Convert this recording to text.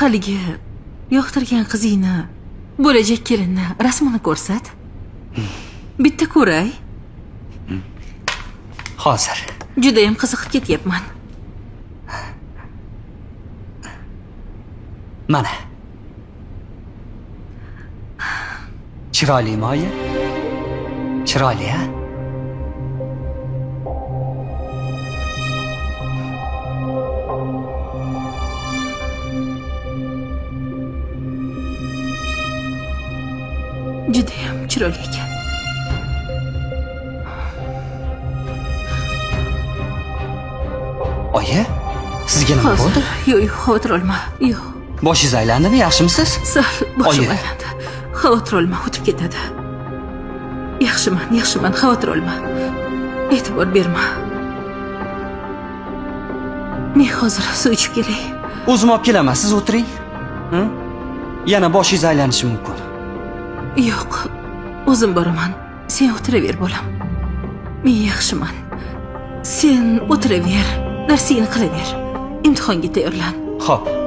haligi yoqtirgan qizingni, bo'lajak kelinni rasmini ko'rsat. Bitta ko'ray. Hozir. Juda ham qiziqib ketyapman. Mana. Chiroylimi oyi? Chiroyli, ha? Juda ham chiroyli ekan. Oyi, sizga nima bo'ldi? Yo'q, xavotir olma. Yo'q. Boshingiz aylandimi? Yaxshimisiz? Sal boshim Oyi. aylandi. Xavotir olma, o'tib ketadi. Yaxshiman, xavotir olma. E'tibor berma. Men hozir suv ichib kelay. O'zim olib kelaman, siz o'tiring. Yana boshingiz aylanishi mumkin. Yo'q, o'zim boraman. Sen o'tiraver, bolam. Men yaxshiman. Sen o'tiraver, darsingni qilaver. Imtihonga tayyorlan. Xo'p.